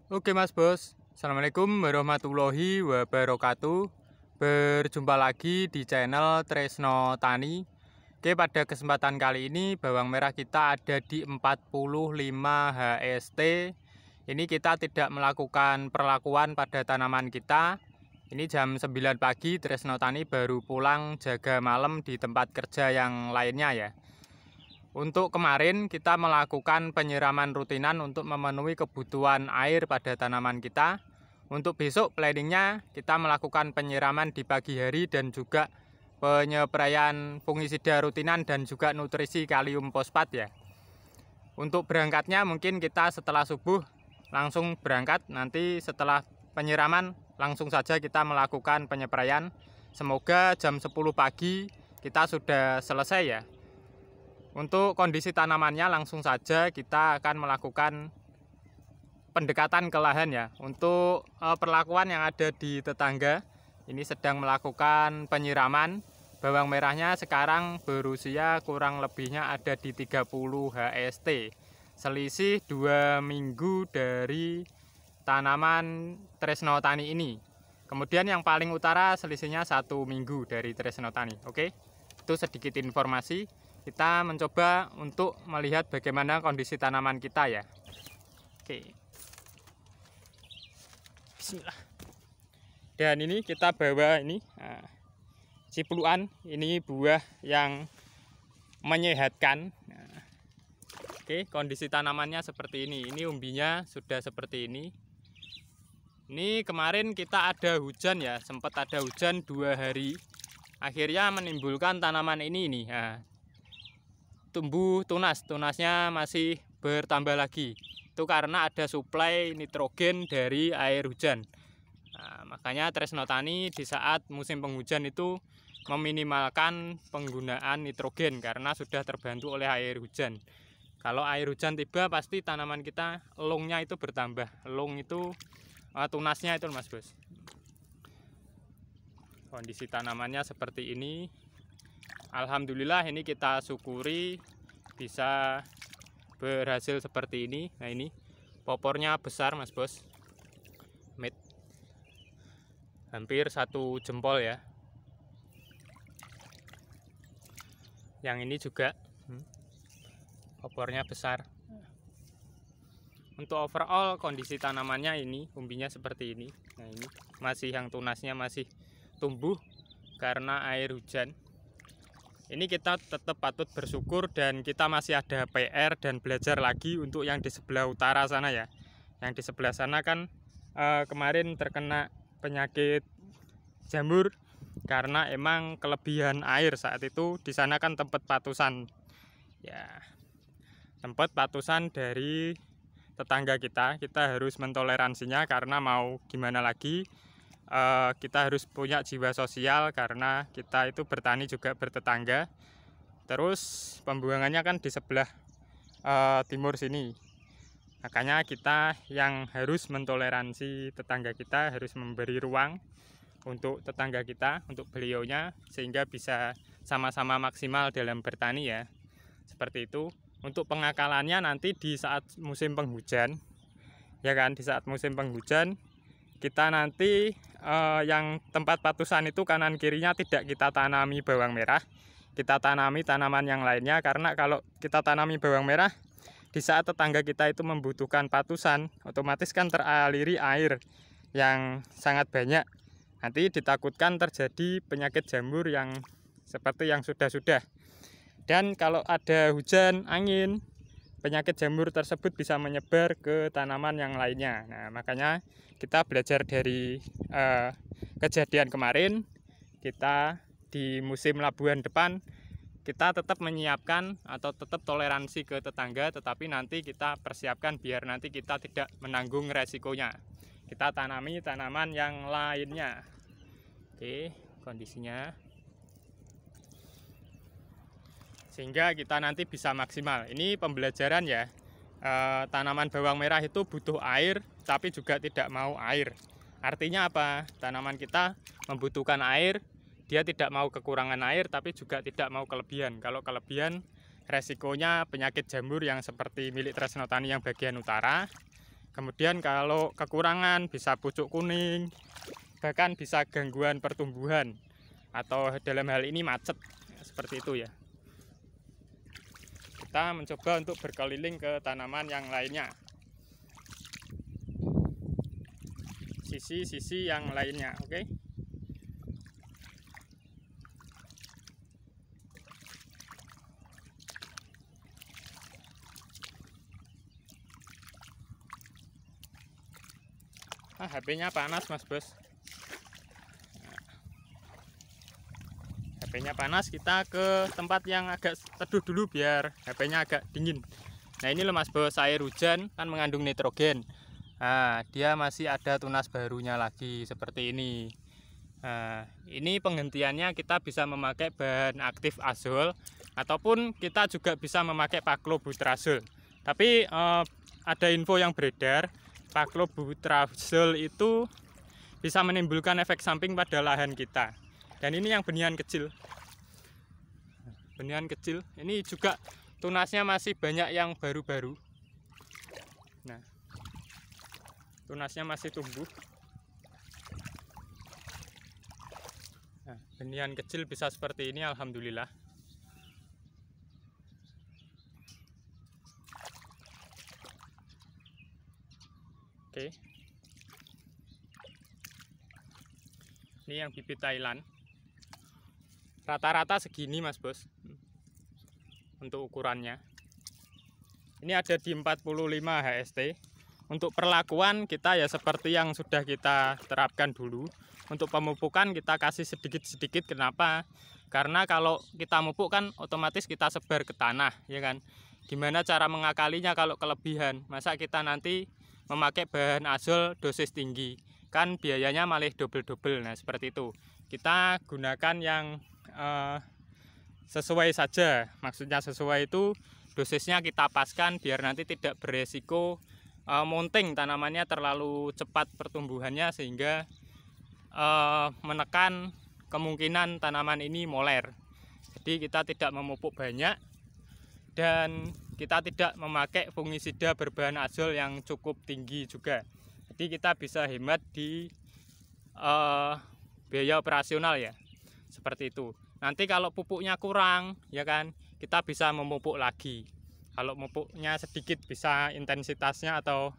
Oke Mas Bos, Assalamualaikum warahmatullahi wabarakatuh. Berjumpa lagi di channel Tresno Tani. Oke, pada kesempatan kali ini bawang merah kita ada di 45 HST. Ini kita tidak melakukan perlakuan pada tanaman kita. Ini jam 9 pagi, Tresno Tani baru pulang jaga malam di tempat kerja yang lainnya ya. Untuk kemarin kita melakukan penyiraman rutinan untuk memenuhi kebutuhan air pada tanaman kita. Untuk besok planningnya kita melakukan penyiraman di pagi hari dan juga penyepraian fungisida rutinan dan juga nutrisi kalium fosfat ya. Untuk berangkatnya mungkin kita setelah subuh langsung berangkat, nanti setelah penyiraman langsung saja kita melakukan penyepraian. Semoga jam 10 pagi kita sudah selesai ya. Untuk kondisi tanamannya langsung saja kita akan melakukan pendekatan ke lahan ya. Untuk perlakuan yang ada di tetangga ini sedang melakukan penyiraman. Bawang merahnya sekarang berusia kurang lebihnya ada di 30 HST. Selisih 2 minggu dari tanaman Tresno Tani ini. Kemudian yang paling utara selisihnya 1 minggu dari Tresno Tani. Oke, itu sedikit informasi. Kita mencoba untuk melihat bagaimana kondisi tanaman kita ya. Oke. Bismillah. Dan ini kita bawa ini cipluan, ini buah yang menyehatkan. Oke, kondisi tanamannya seperti ini. Ini umbinya sudah seperti ini. Ini kemarin kita ada hujan ya, sempat ada hujan 2 hari. Akhirnya menimbulkan tanaman ini nih. Tumbuh tunas, tunasnya masih bertambah lagi. Itu karena ada suplai nitrogen dari air hujan. Makanya Tresno Tani di saat musim penghujan itu meminimalkan penggunaan nitrogen karena sudah terbantu oleh air hujan. Kalau air hujan tiba pasti tanaman kita elungnya itu bertambah. Elung itu tunasnya itu Mas Bos. Kondisi tanamannya seperti ini. Alhamdulillah ini kita syukuri bisa berhasil seperti ini. Nah ini popornya besar Mas Bos, hampir 1 jempol ya. Yang ini juga popornya besar. Untuk overall kondisi tanamannya ini umbinya seperti ini. Nah ini masih yang tunasnya masih tumbuh karena air hujan. Ini kita tetap patut bersyukur dan kita masih ada PR dan belajar lagi untuk yang di sebelah utara sana ya. Yang di sebelah sana kan kemarin terkena penyakit jamur karena emang kelebihan air saat itu. Di sana kan tempat patusan ya, tempat patusan dari tetangga kita. Kita harus mentoleransinya karena mau gimana lagi. Kita harus punya jiwa sosial karena kita itu bertani juga bertetangga. Terus pembuangannya kan di sebelah timur sini. Makanya kita yang harus mentoleransi tetangga kita, harus memberi ruang untuk tetangga kita, untuk beliaunya, sehingga bisa sama-sama maksimal dalam bertani ya. Seperti itu. Untuk pengakalannya nanti di saat musim penghujan, ya kan, di saat musim penghujan kita nanti yang tempat patusan itu kanan kirinya tidak kita tanami bawang merah, kita tanami tanaman yang lainnya. Karena kalau kita tanami bawang merah di saat tetangga kita itu membutuhkan patusan, otomatis kan teraliri air yang sangat banyak. Nanti ditakutkan terjadi penyakit jamur yang seperti yang sudah-sudah. Dan kalau ada hujan, angin, penyakit jamur tersebut bisa menyebar ke tanaman yang lainnya. Nah, makanya kita belajar dari kejadian kemarin. Kita di musim labuhan depan kita tetap menyiapkan atau tetap toleransi ke tetangga, tetapi nanti kita persiapkan biar nanti kita tidak menanggung resikonya. Kita tanami tanaman yang lainnya. Oke, kondisinya sehingga kita nanti bisa maksimal. Ini pembelajaran ya. Tanaman bawang merah itu butuh air tapi juga tidak mau air. Artinya apa? Tanaman kita membutuhkan air, dia tidak mau kekurangan air tapi juga tidak mau kelebihan. Kalau kelebihan resikonya penyakit jamur yang seperti milik Tresno Tani yang bagian utara. Kemudian kalau kekurangan bisa pucuk kuning, bahkan bisa gangguan pertumbuhan atau dalam hal ini macet, seperti itu ya. Kita mencoba untuk berkeliling ke tanaman yang lainnya, sisi-sisi yang lainnya, oke. HP-nya panas Mas Bos. HP-nya panas, kita ke tempat yang agak teduh dulu biar HP-nya agak dingin. Nah ini loh Mas Bos, air hujan kan mengandung nitrogen. Nah, dia masih ada tunas barunya lagi seperti ini. Nah, ini penghentiannya kita bisa memakai bahan aktif azol ataupun kita juga bisa memakai paklobutrazol. Tapi ada info yang beredar, paklobutrazol itu bisa menimbulkan efek samping pada lahan kita. Dan ini yang benihan kecil. Benihan kecil, ini juga tunasnya masih banyak yang baru-baru. Nah, tunasnya masih tumbuh. Nah, benihan kecil bisa seperti ini, alhamdulillah. Oke. Ini yang bibit Thailand. Rata-rata segini Mas Bos. Untuk ukurannya. Ini ada di 45 HST. Untuk perlakuan kita ya seperti yang sudah kita terapkan dulu. Untuk pemupukan kita kasih sedikit-sedikit. Kenapa? Karena kalau kita mupuk kan otomatis kita sebar ke tanah, ya kan? Gimana cara mengakalinya kalau kelebihan? Masa kita nanti memakai bahan azol dosis tinggi? Kan biayanya malah double-double. Nah, seperti itu. Kita gunakan yang sesuai saja. Maksudnya sesuai itu dosisnya kita paskan biar nanti tidak beresiko mounting tanamannya terlalu cepat pertumbuhannya sehingga menekan kemungkinan tanaman ini moler. Jadi kita tidak memupuk banyak dan kita tidak memakai fungisida berbahan azol yang cukup tinggi juga. Jadi kita bisa hemat di biaya operasional ya. Seperti itu. Nanti kalau pupuknya kurang, ya kan, kita bisa memupuk lagi. Kalau pupuknya sedikit bisa intensitasnya atau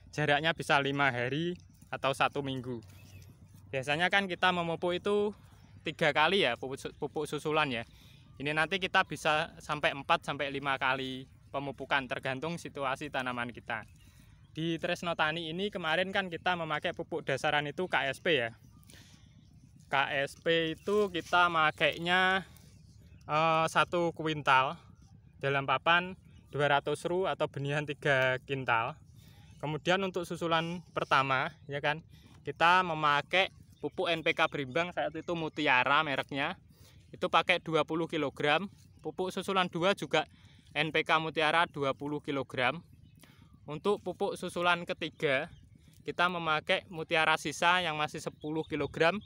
jaraknya bisa 5 hari atau 1 minggu. Biasanya kan kita memupuk itu 3 kali ya, pupuk susulan ya. Ini nanti kita bisa sampai 4-5 kali pemupukan tergantung situasi tanaman kita. Di Tresno Tani ini kemarin kan kita memakai pupuk dasaran itu KSP ya. KSP itu kita makainya 1 kuintal dalam papan 200 ru atau benihan 3 kintal. Kemudian untuk susulan pertama ya kan kita memakai pupuk NPK berimbang saat itu Mutiara mereknya. Itu pakai 20 kg. Pupuk susulan 2 juga NPK Mutiara 20 kg. Untuk pupuk susulan ketiga kita memakai Mutiara sisa yang masih 10 kg.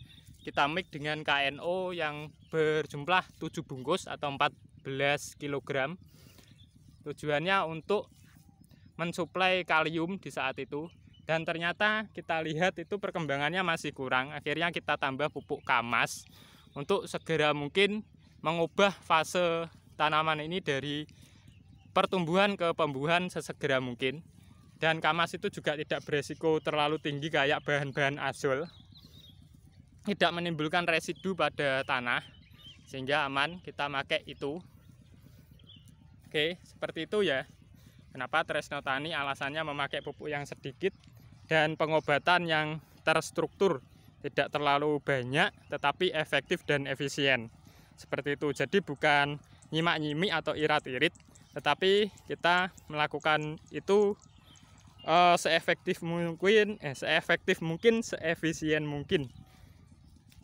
Kita mix dengan KNO yang berjumlah 7 bungkus atau 14 kg. Tujuannya untuk mensuplai kalium di saat itu. Dan ternyata kita lihat itu perkembangannya masih kurang. Akhirnya kita tambah pupuk Kamas untuk segera mungkin mengubah fase tanaman ini dari pertumbuhan ke pembuahan sesegera mungkin. Dan Kamas itu juga tidak beresiko terlalu tinggi kayak bahan-bahan azol. Tidak menimbulkan residu pada tanah sehingga aman, kita pakai itu. Oke, seperti itu ya. Kenapa Tresno Tani alasannya memakai pupuk yang sedikit dan pengobatan yang terstruktur, tidak terlalu banyak tetapi efektif dan efisien. Seperti itu. Jadi bukan nyimak-nyimik atau irat-irit, tetapi kita melakukan itu seefektif mungkin, seefisien mungkin.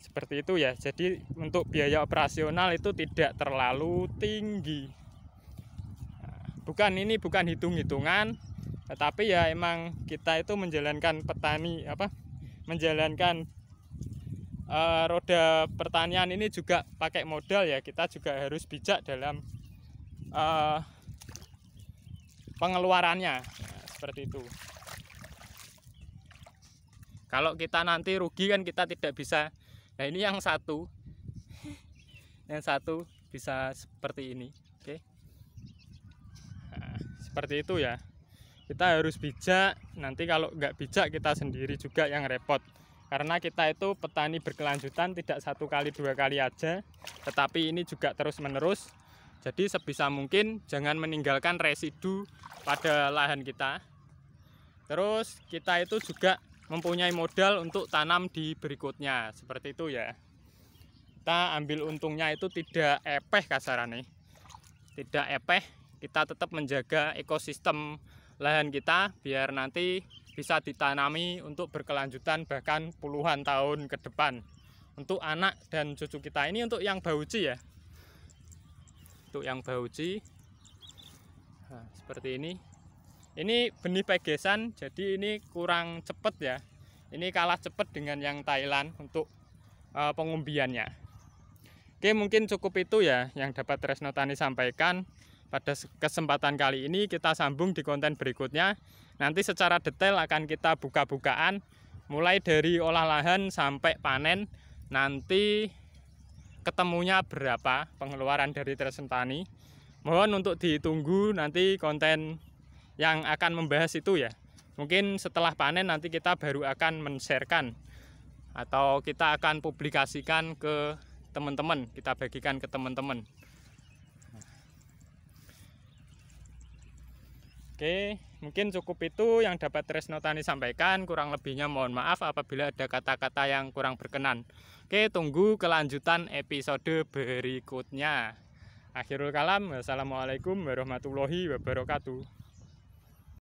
Seperti itu ya. Jadi untuk biaya operasional itu tidak terlalu tinggi. Bukan hitung-hitungan, tetapi ya emang kita itu menjalankan menjalankan roda pertanian ini juga pakai modal ya. Kita juga harus bijak dalam pengeluarannya. Seperti itu. Kalau kita nanti rugi kan kita tidak bisa. Nah ini yang satu bisa seperti ini. Oke. Nah, seperti itu ya. Kita harus bijak. Nanti kalau nggak bijak kita sendiri juga yang repot. Karena kita itu petani berkelanjutan, tidak 1 kali 2 kali aja, tetapi ini juga terus menerus. Jadi sebisa mungkin jangan meninggalkan residu pada lahan kita. Terus kita itu juga mempunyai modal untuk tanam di berikutnya, seperti itu ya. Kita ambil untungnya itu tidak epeh kasarannya, tidak epeh. Kita tetap menjaga ekosistem lahan kita biar nanti bisa ditanami untuk berkelanjutan bahkan puluhan tahun ke depan untuk anak dan cucu kita. Ini untuk yang bauci ya, untuk yang bauci. Nah, seperti ini benih pegesan, jadi ini kurang cepet ya. Ini kalah cepet dengan yang Thailand untuk pengumbiannya. Oke, mungkin cukup itu ya yang dapat Tresno Tani sampaikan pada kesempatan kali ini. Kita sambung di konten berikutnya. Nanti secara detail akan kita buka-bukaan mulai dari olah lahan sampai panen. Nanti ketemunya berapa pengeluaran dari Tresno Tani. Mohon untuk ditunggu nanti konten yang akan membahas itu ya. Mungkin setelah panen nanti kita baru akan men-sharekan atau kita akan publikasikan ke teman-teman, kita bagikan ke teman-teman. Oke, mungkin cukup itu yang dapat Tresno Tani sampaikan. Kurang lebihnya mohon maaf apabila ada kata-kata yang kurang berkenan. Oke, tunggu kelanjutan episode berikutnya. Akhirul kalam, wassalamualaikum warahmatullahi wabarakatuh.